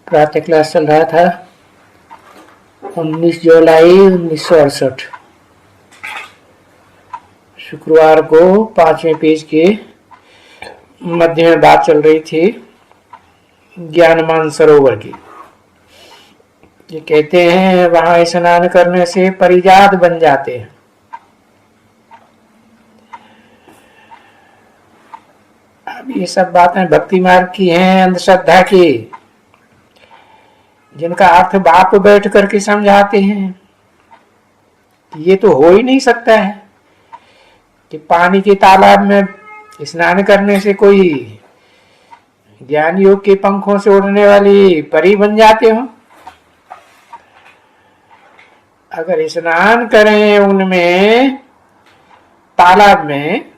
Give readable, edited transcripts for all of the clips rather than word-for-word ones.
प्रातः क्लास चल रहा था 19 जुलाई 1968 शुक्रवार को 5वें पेज के मध्य में बात चल रही थी ज्ञान मानसरोवर की। ये कहते हैं वहां स्नान करने से परिजात बन जाते हैं। अब ये सब बातें भक्ति मार्ग की हैं, अंधश्रद्धा की, जिनका अर्थ बाप बैठ करके समझाते हैं। ये तो हो ही नहीं सकता है कि पानी के तालाब में स्नान करने से कोई ज्ञान योग के पंखों से उड़ने वाली परी बन जाते हो। अगर स्नान करें उनमें, तालाब में,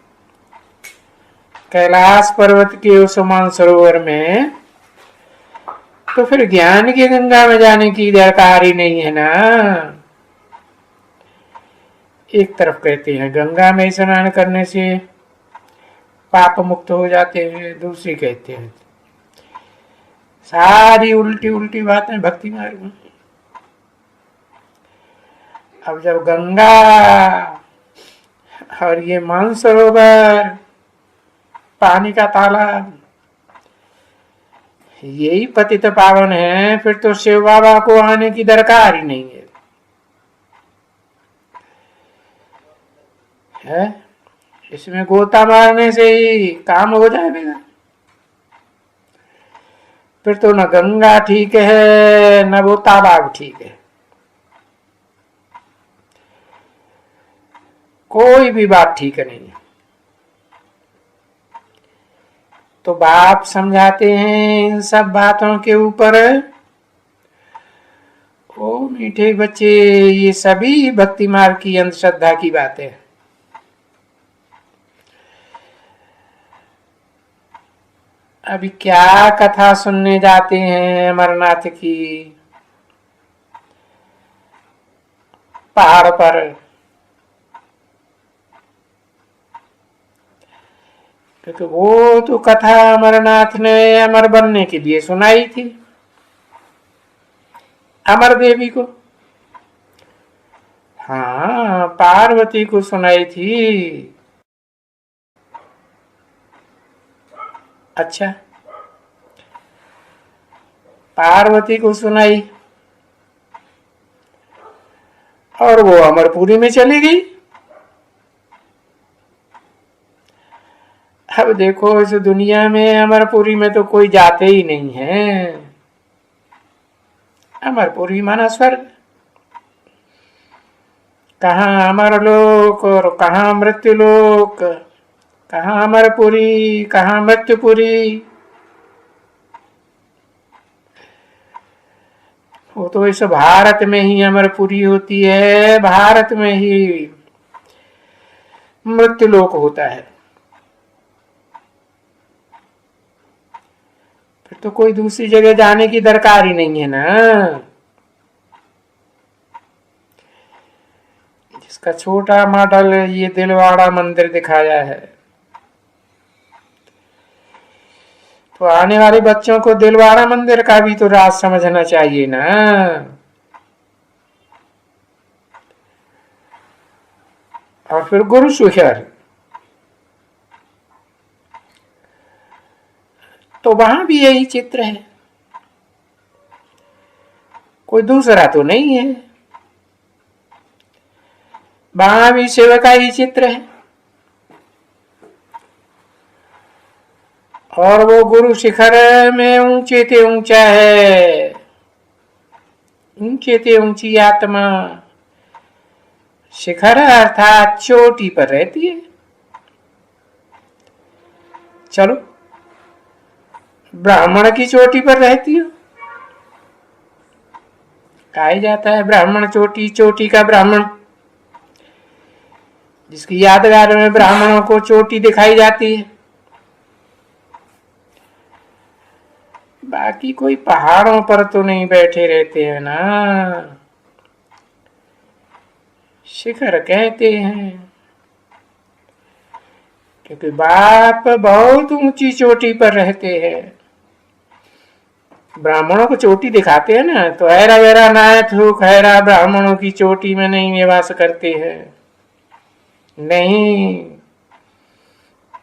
कैलाश पर्वत के उस मानसरोवर में, तो फिर ज्ञान की गंगा में जाने की दरकार ही नहीं है ना। एक तरफ कहते हैं गंगा में स्नान करने से पाप मुक्त हो जाते हैं, दूसरी कहते हैं सारी उल्टी उल्टी बातें भक्ति मार्ग में। अब जब गंगा और ये मानसरोवर, पानी का तालाब, यही पतित पावन है, फिर तो शिव बाबा को आने की दरकार ही नहीं है। इसमें गोता मारने से ही काम हो जाएगा। फिर तो न गंगा ठीक है न वो तालाब ठीक है, कोई भी बात ठीक नहीं है। तो बाप समझाते हैं इन सब बातों के ऊपर, ओ मीठे बच्चे, ये सभी भक्ति मार्ग की अंधश्रद्धा की बातें। अभी क्या कथा सुनने जाते हैं अमरनाथ की, पहाड़ पर। क्योंकि वो तो कथा अमरनाथ ने अमर बनने के लिए सुनाई थी, अमर देवी को। हाँ, पार्वती को सुनाई थी। अच्छा, पार्वती को सुनाई और वो अमरपुरी में चली गई। अब देखो इस दुनिया में अमरपुरी में तो कोई जाते ही नहीं है। अमरपुरी माना स्वर्ग, कहाँ अमरलोक और कहाँ मृत्युलोक, कहाँ अमरपुरी कहाँ मृत्युपुरी। वो तो इस भारत में ही अमरपुरी होती है, भारत में ही मृत्युलोक होता है। फिर तो कोई दूसरी जगह जाने की दरकार ही नहीं है ना। जिसका छोटा मॉडल ये दिलवाड़ा मंदिर दिखाया है, तो आने वाले बच्चों को दिलवाड़ा मंदिर का भी तो राज समझना चाहिए ना। और फिर गुरु शिखर, तो वहां भी यही चित्र है, कोई दूसरा तो नहीं है। वहां भी शिव का ही चित्र है। और वो गुरु शिखर में ऊंचे ते ऊंचा है, ऊंचे ते ऊंची आत्मा शिखर अर्थात चोटी पर रहती है। चलो, ब्राह्मण की चोटी पर रहती हो। कहा जाता है ब्राह्मण चोटी, चोटी का ब्राह्मण। जिसकी यादगार में ब्राह्मणों को चोटी दिखाई जाती है। बाकी कोई पहाड़ों पर तो नहीं बैठे रहते हैं ना, शिखर कहते हैं। क्योंकि बाप बहुत ऊंची चोटी पर रहते हैं, ब्राह्मणों को चोटी दिखाते हैं ना, तो हैरा वेरा नायक सुख हैरा ब्राह्मणों की चोटी में नहीं निवास करते हैं। नहीं,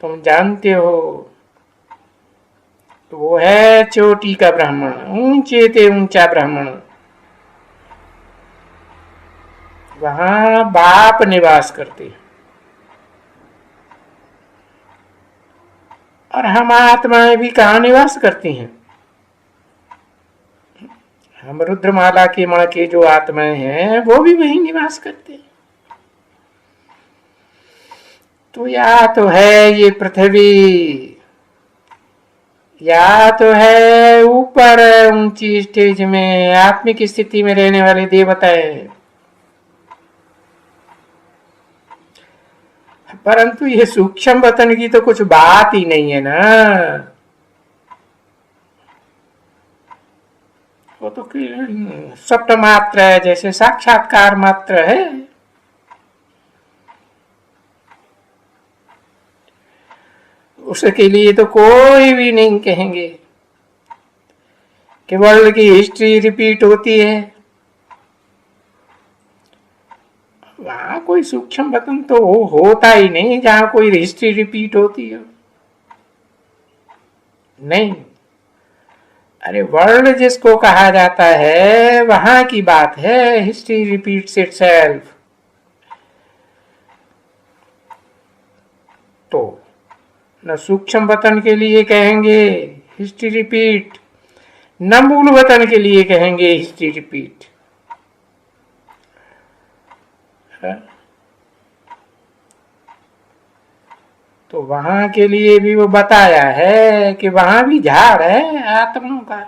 तुम जानते हो, तो वो है चोटी का ब्राह्मण, ऊंचे ते ऊंचा ब्राह्मण। वहां बाप निवास करते हैं। और हम आत्माएं भी कहाँ निवास करती हैं? हम रुद्रमाला के मण के जो आत्माएं हैं वो भी वहीं निवास करते हैं। तो या तो है ये पृथ्वी, या तो है ऊपर ऊंची स्टेज में आत्मिक स्थिति में रहने वाले देवताएं। परंतु ये सूक्ष्म वतन की तो कुछ बात ही नहीं है ना। वो तो सप्त मात्र है, जैसे साक्षात्कार मात्र है। उसके लिए तो कोई भी नहीं कहेंगे कि वर्ल्ड की हिस्ट्री रिपीट होती है। वहां कोई सूक्ष्म वतन तो होता ही नहीं जहां कोई हिस्ट्री रिपीट होती है। नहीं, अरे वर्ल्ड जिसको कहा जाता है वहां की बात है, हिस्ट्री रिपीट्स इटसेल्फ। तो न सूक्ष्म वतन के लिए कहेंगे हिस्ट्री रिपीट, न मूल वतन के लिए कहेंगे हिस्ट्री रिपीट। तो वहां के लिए भी वो बताया है कि वहां भी झाड़ है आत्माओं का।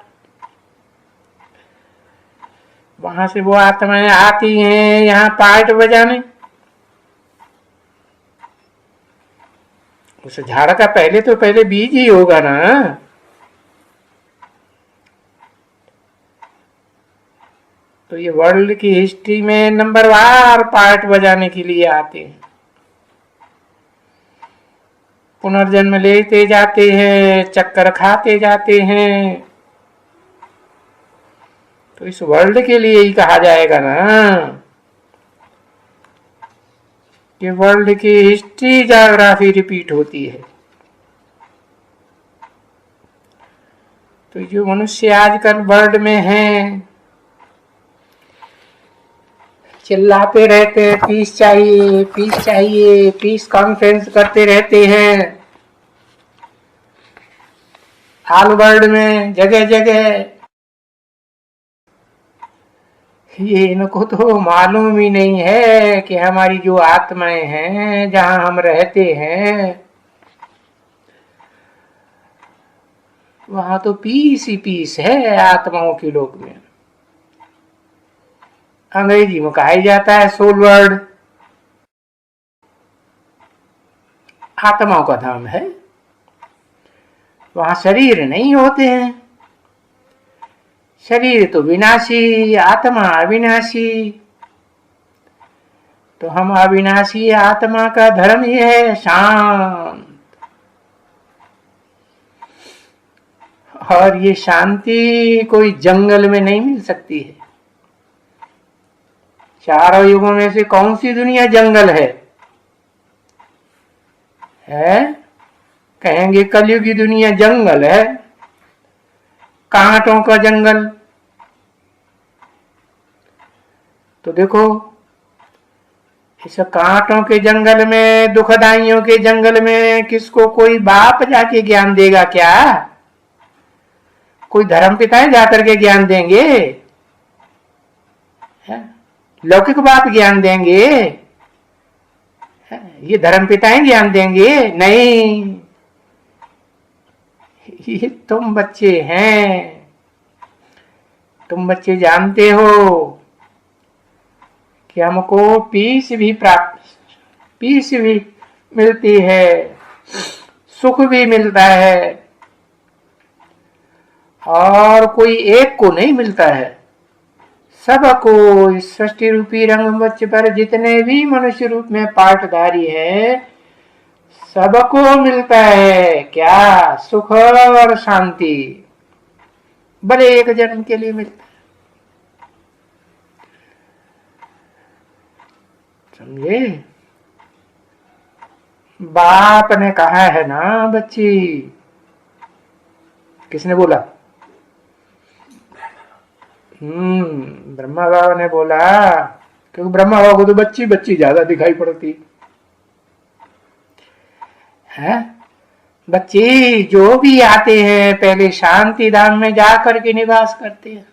वहां से वो आत्माएं आती हैं यहाँ पार्ट बजाने। उस झाड़ का पहले बीज ही होगा ना। तो ये वर्ल्ड की हिस्ट्री में नंबरवार पार्ट बजाने के लिए आते हैं, पुनर्जन्म लेते जाते हैं, चक्कर खाते जाते हैं। तो इस वर्ल्ड के लिए ही कहा जाएगा ना कि वर्ल्ड की हिस्ट्री ज्योग्राफी रिपीट होती है। तो जो मनुष्य आजकल वर्ल्ड में हैं, चिल्लाते रहते हैं पीस चाहिए पीस चाहिए, पीस कॉन्फ्रेंस करते रहते हैं ऑल वर्ल्ड में जगह जगह। ये इनको तो मालूम ही नहीं है कि हमारी जो आत्माएं हैं जहां हम रहते हैं वहां तो पीस ही पीस है आत्माओं के लोक में। अंग्रेजी में कहा जाता है सोल वर्ल्ड, आत्माओं का धाम है। वहां शरीर नहीं होते हैं, शरीर तो विनाशी, आत्मा अविनाशी। तो हम अविनाशी आत्मा का धर्म ही है शांत। और ये शांति कोई जंगल में नहीं मिल सकती है। चारों युगों में से कौन सी दुनिया जंगल है? कहेंगे कलयुग की दुनिया जंगल है, कांटों का जंगल। तो देखो, इस कांटों के जंगल में, दुखदाइयों के जंगल में किसको कोई बाप जाके ज्ञान देगा क्या? कोई धर्म पिताएं जाकर के ज्ञान देंगे? लौकिक बाप ज्ञान देंगे? ये धर्म पिताएं ज्ञान देंगे? नहीं, ये तुम बच्चे हैं। तुम बच्चे जानते हो कि हमको पीस भी मिलती है, सुख भी मिलता है, और कोई एक को नहीं मिलता है, सबको इस सृष्टि रूपी रंगमंच पर जितने भी मनुष्य रूप में पाठधारी है सबको मिलता है क्या? सुख और शांति। भले एक जन्म के लिए मिलता है। समझे? बाप ने कहा है ना बच्ची। किसने बोला? ब्रह्मा बाबा ने बोला, क्योंकि ब्रह्मा बाबा को तो बच्ची बच्ची ज्यादा दिखाई पड़ती है। बच्चे जो भी आते हैं पहले शांति धाम में जाकर के निवास करते हैं,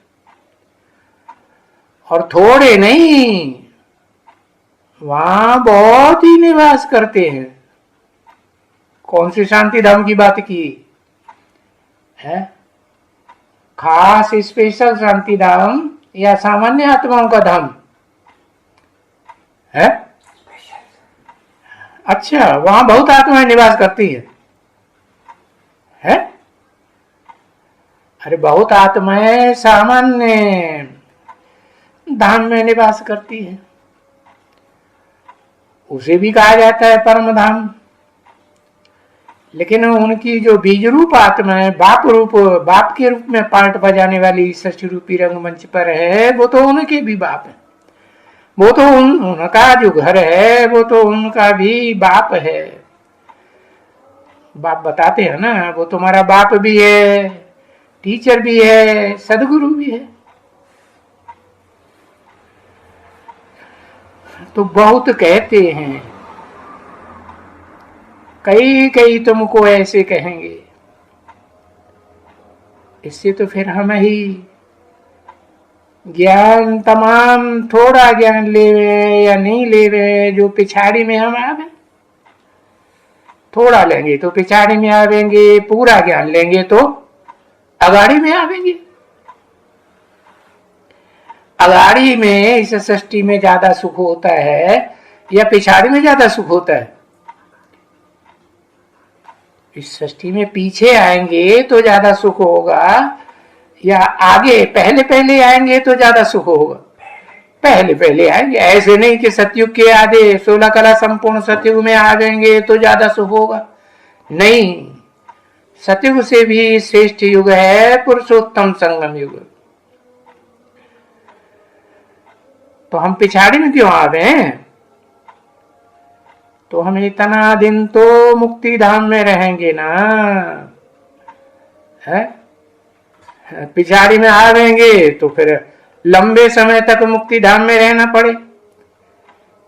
और थोड़े नहीं, वहां बहुत ही निवास करते हैं। कौन सी शांति धाम की बात की है? खास स्पेशल शांति धाम या सामान्य आत्माओं का धाम है? अच्छा, वहां बहुत आत्माएं निवास करती है? अरे बहुत आत्माएं सामान्य धाम में निवास करती है, उसे भी कहा जाता है परम धाम। लेकिन उनकी जो बीज रूप आत्मा है, बाप के रूप में पार्ट बजाने वाली षष्ठी रूपी रंगमंच पर है, वो तो उनके भी बाप है। वो तो उनका जो घर है वो तो उनका भी बाप है। बाप बताते हैं ना, वो तुम्हारा बाप भी है, टीचर भी है, सदगुरु भी है। तो बहुत कहते हैं, कई तुमको ऐसे कहेंगे। इससे तो फिर हम ही ज्ञान तमाम थोड़ा ज्ञान ले रहे या नहीं ले रहे, जो पिछाड़ी में हम आवे। थोड़ा लेंगे तो पिछाड़ी में आवेंगे, पूरा ज्ञान लेंगे तो अगाड़ी में आवेंगे। अगाड़ी में इस सृष्टि में ज्यादा सुख होता है या पिछाड़ी में ज्यादा सुख होता है? इस सृष्टि में पीछे आएंगे तो ज्यादा सुख होगा या आगे पहले आएंगे तो ज्यादा सुख होगा? पहले आएंगे। ऐसे नहीं कि सतयुग के आधे 16 कला संपूर्ण सतयुग में आ जाएंगे तो ज्यादा सुख होगा। नहीं, सतयुग से भी श्रेष्ठ युग है पुरुषोत्तम संगम युग। तो हम पिछाड़ी में क्यों आ गए? तो हम इतना दिन तो मुक्ति धाम में रहेंगे ना, है? पिछाड़ी में आवेंगे तो फिर लंबे समय तक मुक्ति धाम में रहना पड़े,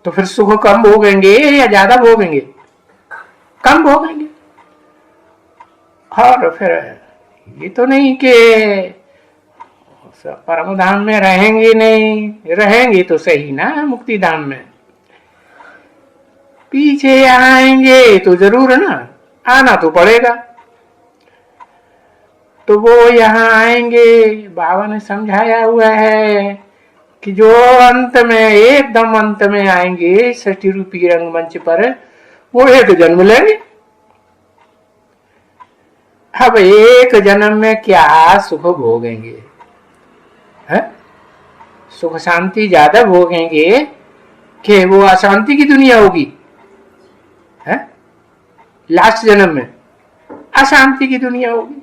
तो फिर सुख कम भोगेंगे या ज्यादा भोगेंगे? कम भोगेंगे। और फिर ये तो नहीं कि परम धाम में रहेंगे नहीं, रहेंगे तो सही ना मुक्ति धाम में। पीछे आएंगे तो जरूर ना, आना तो पड़ेगा। तो वो यहाँ आएंगे, बाबा ने समझाया हुआ है कि जो अंत में, एकदम अंत में आएंगे षष्ठी रूपी रंगमंच पर, वो एक जन्म लेंगे। अब एक जन्म में क्या सुख भोगेंगे? है? सुख शांति ज्यादा भोगेंगे कि वो अशांति की दुनिया होगी? है? लास्ट जन्म में अशांति की दुनिया होगी।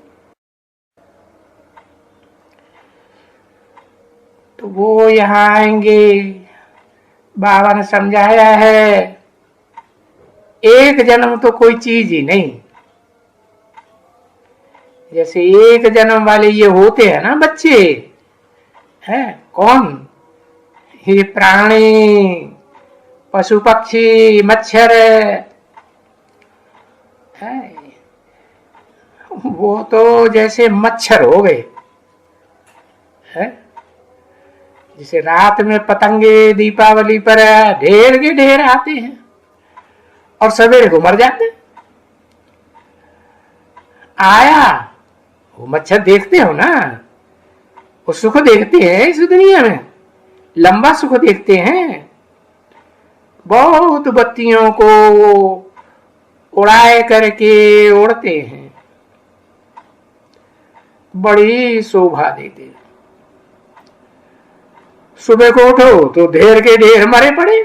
तो वो यहाँ आएंगे, बाबा ने समझाया है, एक जन्म तो कोई चीज ही नहीं। जैसे एक जन्म वाले ये होते हैं ना बच्चे, है कौन? ये प्राणी, पशु पक्षी, मच्छर है, वो तो जैसे मच्छर हो गए है। जैसे रात में पतंगे दीपावली पर ढेर के ढेर आते हैं और सवेरे को मर जाते हैं। आया वो मच्छर देखते हो ना, वो सुख देखते हैं इस दुनिया में, लंबा सुख देखते हैं। बहुत बत्तियों को उड़ाए करके उड़ते हैं, बड़ी शोभा देते हैं। सुबह को उठो तो ढेर के ढेर मरे पड़े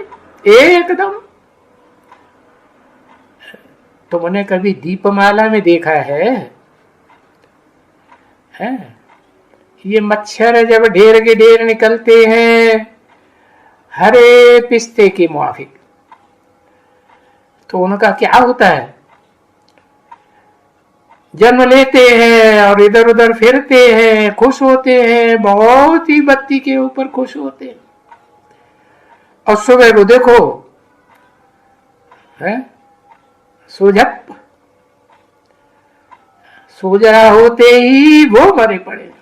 एकदम। तुमने कभी दीपमाला में देखा है? ये मच्छर जब ढेर के ढेर निकलते हैं हरे पिस्ते के मुआफिक, तो उनका क्या होता है? जन्म लेते हैं और इधर उधर फिरते हैं, खुश होते हैं, बहुत ही बत्ती के ऊपर खुश होते हैं। और सुबह को देखो है सोझप, सोजरा होते ही वो मरे पड़े।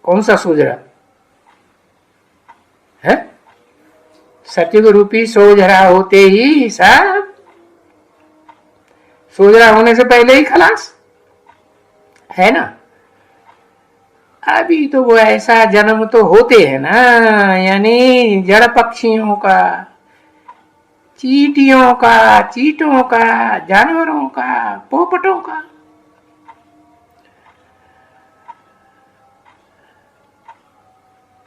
कौन सा सोजरा है? सतयुग रूपी सोजरा होते ही सब, सोजरा होने से पहले ही खलास है ना। अभी तो वो ऐसा जन्म तो होते हैं ना, यानी जड़ पक्षियों का, चींटियों का, चींटों का, जानवरों का, पोपटों का।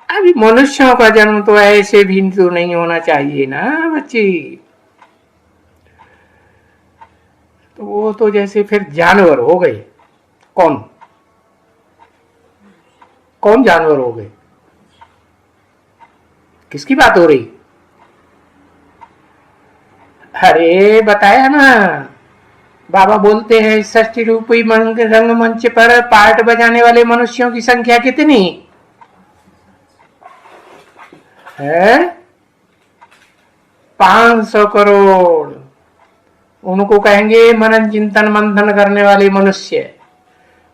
अभी मनुष्यों का जन्म तो ऐसे भी तो नहीं होना चाहिए ना बच्ची। तो वो तो जैसे फिर जानवर हो गए। कौन कौन जानवर हो गए? किसकी बात हो रही? अरे बताया ना, बाबा बोलते हैं षष्ठी रूपी रंगमंच पर पार्ट बजाने वाले मनुष्यों की संख्या कितनी है? 500 करोड़। उनको कहेंगे मनन चिंतन मंथन करने वाले मनुष्य,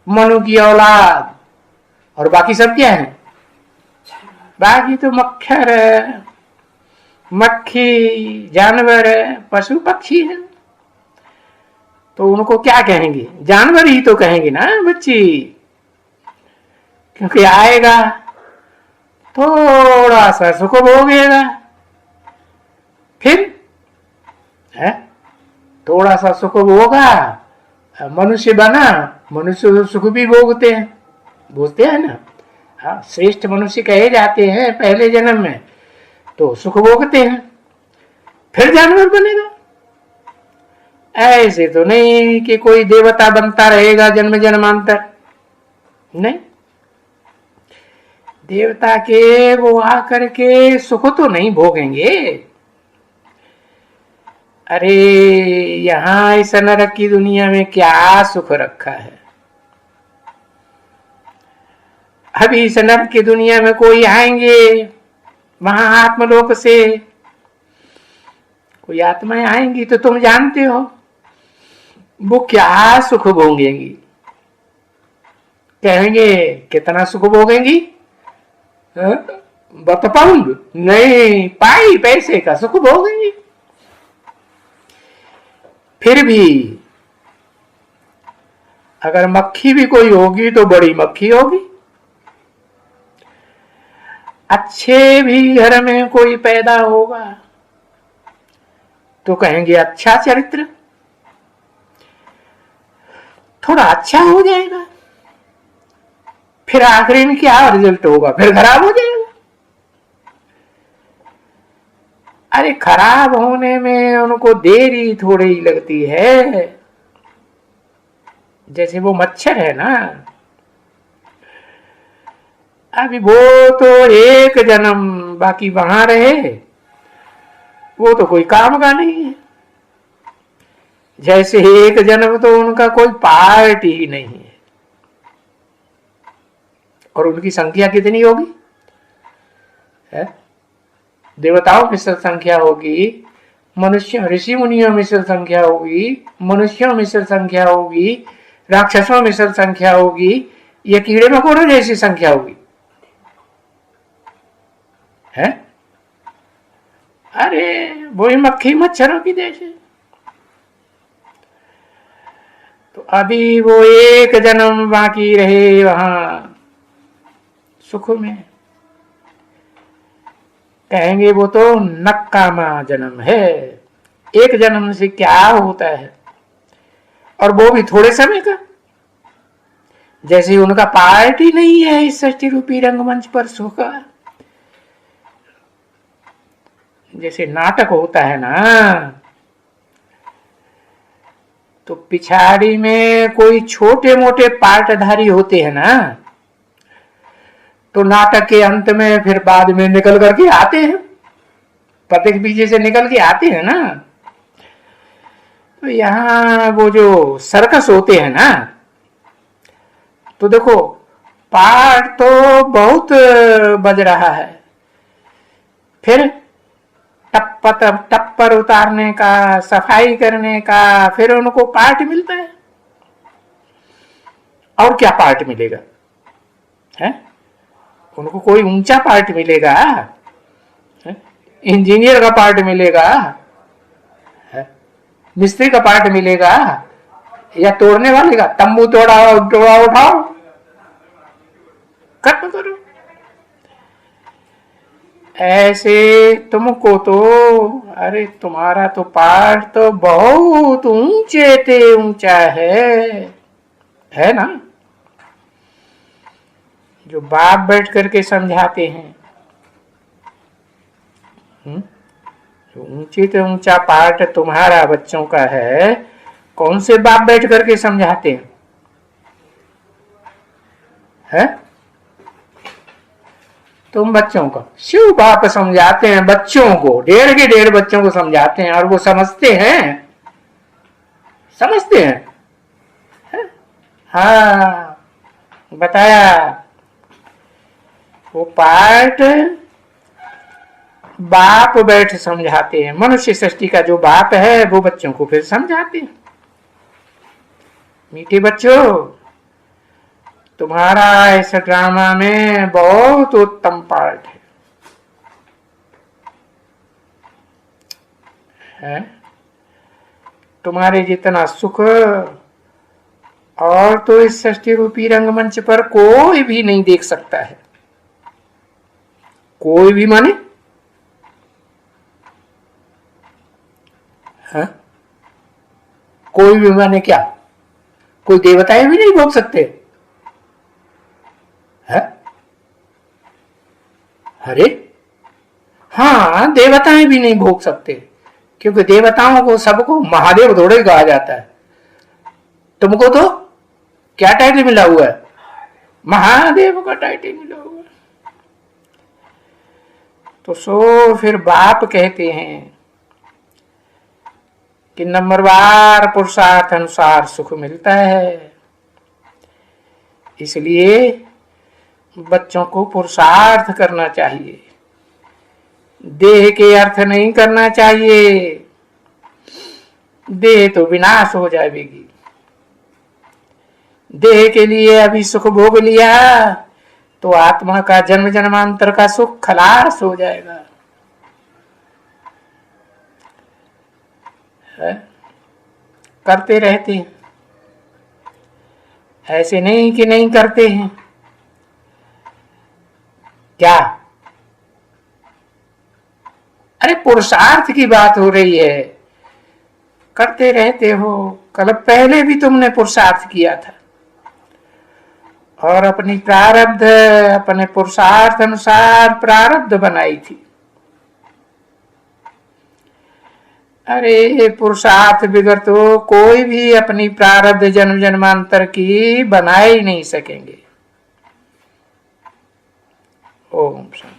मनु की औलाद। और बाकी सब क्या है? बाकी तो मक्खर, मक्खी, जानवर, पशु पक्षी है। तो उनको क्या कहेंगे? जानवर ही तो कहेंगे ना बच्ची, क्योंकि आएगा थोड़ा सा सुख भोगेगा, फिर है थोड़ा सा सुख भोगा, मनुष्य बना, मनुष्य तो सुख भी भोगते हैं, बोलते हैं ना। हाँ, श्रेष्ठ मनुष्य कहे जाते हैं पहले जन्म में तो सुख भोगते हैं, फिर जानवर बनेगा। ऐसे तो नहीं कि कोई देवता बनता रहेगा जन्म जन्मांतर, नहीं। देवता के वो आकर के सुख तो नहीं भोगेंगे। अरे यहां इस नरक की दुनिया में क्या सुख रखा है? अभी इस नरक की दुनिया में कोई आएंगे वहां आत्मलोक से, कोई आत्माएं आएंगी तो तुम जानते हो वो क्या सुख भोगेंगी। कहेंगे कितना सुख भोगेंगी? बत पाउंड नहीं, पाई पैसे का सुख भोगेंगी। फिर भी अगर मक्खी भी कोई होगी तो बड़ी मक्खी होगी। अच्छे भी घर में कोई पैदा होगा तो कहेंगे अच्छा चरित्र, थोड़ा अच्छा हो जाएगा, फिर आखिरी में क्या रिजल्ट होगा? फिर खराब हो जाएगा। अरे खराब होने में उनको देरी थोड़ी ही लगती है। जैसे वो मच्छर है ना, अभी वो तो एक जन्म बाकी वहां रहे, वो तो कोई काम का नहीं है। जैसे एक जन्म तो उनका कोई पार्ट ही नहीं है। और उनकी संख्या कितनी होगी है? देवताओं में से संख्या होगी, मनुष्य ऋषि मुनियों में से संख्या होगी, मनुष्यों में से संख्या होगी, राक्षसों में से संख्या होगी, ये कीड़े मकोड़ों जैसी संख्या होगी है? अरे वही मक्खी मच्छरों की जैसे। तो अभी वो एक जन्म बाकी रहे वहां सुख में, कहेंगे वो तो नक्कामा जन्म है। एक जन्म से क्या होता है? और वो भी थोड़े समय का। जैसे उनका पार्ट ही नहीं है इस षष्ठी रूपी रंगमंच पर सुख का। जैसे नाटक होता है ना, तो पिछाड़ी में कोई छोटे मोटे पार्टधारी होते हैं ना, तो नाटक के अंत में फिर बाद में निकल करके आते हैं, पर्दे के पीछे से निकल के आते हैं ना। तो यहाँ वो जो सर्कस होते हैं ना, तो देखो पार्ट तो बहुत बज रहा है, फिर टप्पर उतारने का, सफाई करने का, फिर उनको पार्ट मिलता है। और क्या पार्ट मिलेगा है? उनको कोई ऊंचा पार्ट मिलेगा है? इंजीनियर का पार्ट मिलेगा है? मिस्त्री का पार्ट मिलेगा, या तोड़ने वाले का? तंबू तोड़ा उठाओ, खत्म करो। ऐसे तुमको तो, अरे तुम्हारा तो पार्ट तो बहुत ऊंचा है ना। जो बाप बैठ करके समझाते हैं, जो ऊंचे तो ऊंचा पार्ट तुम्हारा बच्चों का है, कौन से बाप बैठ करके समझाते हैं है? तुम बच्चों को, शिव बाप समझाते हैं, बच्चों को, ढेर के ढेर बच्चों को समझाते हैं, और वो समझते हैं है? हाँ, बताया। वो पार्ट बाप बैठ समझाते हैं, मनुष्य सृष्टि का जो बाप है वो बच्चों को फिर समझाते हैं। मीठे बच्चों, तुम्हारा इस ड्रामा में बहुत उत्तम पार्ट है? तुम्हारे जितना सुख और तो इस सृष्टि रूपी रंगमंच पर कोई भी नहीं देख सकता है। कोई भी माने है? कोई भी माने क्या? कोई देवताएं भी नहीं भोग सकते है? अरे हाँ, देवताएं भी नहीं भोग सकते, क्योंकि देवताओं को सबको महादेव थोड़े कहा जाता है। तुमको तो क्या टाइटल मिला हुआ है? महादेव का टाइटल मिला हुआ है। तो सो फिर बाप कहते हैं कि नंबरवार पुरुषार्थ अनुसार सुख मिलता है, इसलिए बच्चों को पुरुषार्थ करना चाहिए, देह के अर्थ नहीं करना चाहिए। देह तो विनाश हो जाएगी। देह के लिए अभी सुख भोग लिया तो आत्मा का जन्म जन्मांतर का सुख खलास हो जाएगा है? करते रहते हैं, ऐसे नहीं कि नहीं करते हैं। क्या? अरे पुरुषार्थ की बात हो रही है, करते रहते हो। कल पहले भी तुमने पुरुषार्थ किया था, और अपनी प्रारब्ध, अपने पुरुषार्थ अनुसार प्रारब्ध बनाई थी। अरे पुरुषार्थ बिगड़ तो कोई भी अपनी प्रारब्ध जन्म जन्मांतर की बना ही नहीं सकेंगे। ओम शांति।